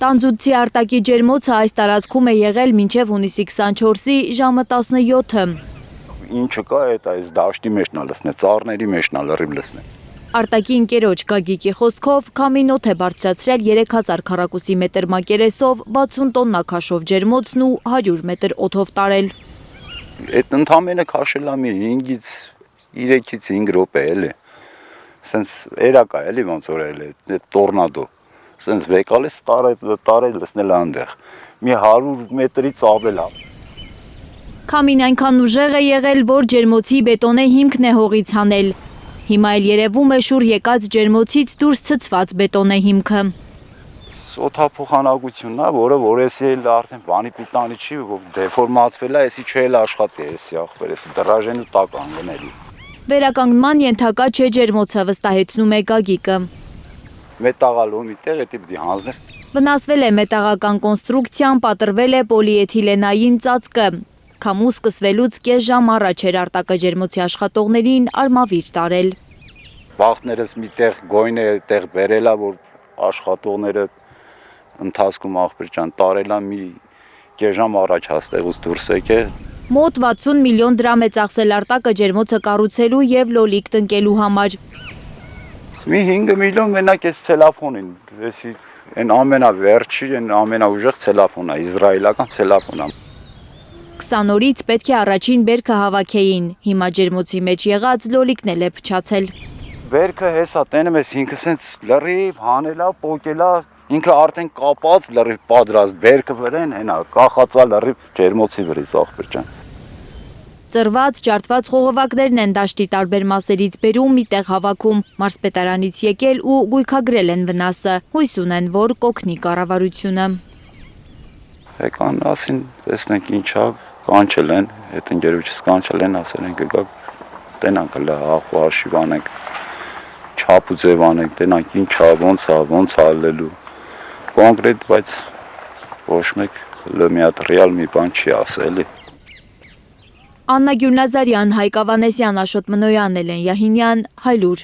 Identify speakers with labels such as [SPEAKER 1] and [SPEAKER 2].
[SPEAKER 1] Տանձուտցի արտակի ջերմոցը այս տարածքում է եղել մինչև հունիսի 24-ի ժամը 17-ը։
[SPEAKER 2] Ինչը կա, այս դաշտի մեջն է լցնել, ծառների մեջն է լրիվ լցնել։
[SPEAKER 1] Արտակի ընկերոջ Գագիկի խոսքով քամին օդ է բարձրացրել 3000 քառակուսի մետր մակերեսով, 60 տոննա քաշով ջերմոցն ու 100 մետր օդով տարել։
[SPEAKER 2] Այդ ընդամենը քաշել է մի 5-ից 3-ից 5 րոպե էլի։ Սենց երակա էլի ոնց որ էլի, տորնադո։ Սենց վեկալես տարել լցնել այնտեղ։ Մի 100 մետրից ավել է։
[SPEAKER 1] Քամին այնքան ուժեղ է եղել, որ ջերմոցի բետոնե հիմքն է հողից հանել։ Հիմա էլ երևում է շուռ եկած ջերմոցից դուրս ցցված բետոնե հիմքը։
[SPEAKER 2] Օդափոխանակությունն է, որը էսի արդեն բանի պիտանի չի, դեֆորմացվել է, էսի չէ աշխատի, էսի ախպեր, էսի դրաժենու տակ անգնելի։
[SPEAKER 1] Վերականգնման ենթակա չէ ջերմոցը, վստահեցնում է Գագիկը։
[SPEAKER 2] Մետաղալոմի տեղ է դի հանձնես։
[SPEAKER 1] Վնասվել է մետաղական կոնստրուկցիան, պատրվել է պոլիէթիլենային ծածկը։ Քամու սկսվելուց կես ժամ առաջ էր արտակը ջերմոցի աշխատողներին արմավիր տարել։
[SPEAKER 2] Բախտներս մի տեղ գոյն է տեղ բերելա, որ աշխատողները ընթացքում ախպեր ջան տարելա մի կես ժամ առաջ հաստեղուց դուրս եկե։
[SPEAKER 1] Մոտ 60 միլիոն դրամ է ծախսել արտակը ջերմոցը կառուցելու եւ լոլիկ տնկելու համար։
[SPEAKER 2] Մի 5 միլիոն մենակ էս ցելոֆոնին, էսի այն ամենավերջի, այն ամենաուժեղ ցելոֆոնն է, իսրայելական ցելոֆոնն է։
[SPEAKER 1] 20 օրից պետք է առաջին բերքը հավաքեին, հիմա ջերմոցի մեջ եղած լոլիկն էլ է փչացել։
[SPEAKER 2] Բերքը հեսա տենում ես ինքը սենց լրիվ հանելա, պոկելա, ինքը արդեն կապած լրիվ պատրաստ, բերքը վրան հենա, կախածա լրիվ ջերմոցի վրից ախպեր ջան։
[SPEAKER 1] Ծրված, ջարդված խողովակներն են դաշտի տարբեր մասերից բերում մի տեղ հավաքում, մարզպետարանից եկել ու գույքագրել են վնասը, հույս ունեն, որ կօգնի կառավարությունը։
[SPEAKER 2] Եկան ասին, տեսնենք ինչա, կանչել են, այդ ընկերոջս կանչել են, ասել են կգա, տենանք հաղու արշիվ անենք, չափ ու ձև անենք, տենանք ինչա, ոնց ալելու, կոնկրետ, բայց ոչ մեկ մի հատ ռեալ մի բան չի ասելի։
[SPEAKER 1] Աննա Գյուլնազարյան, Հայկ Ավանեսյան, Աշոտ Մնոյան, Էլեն Յահինյան, Հայլուր։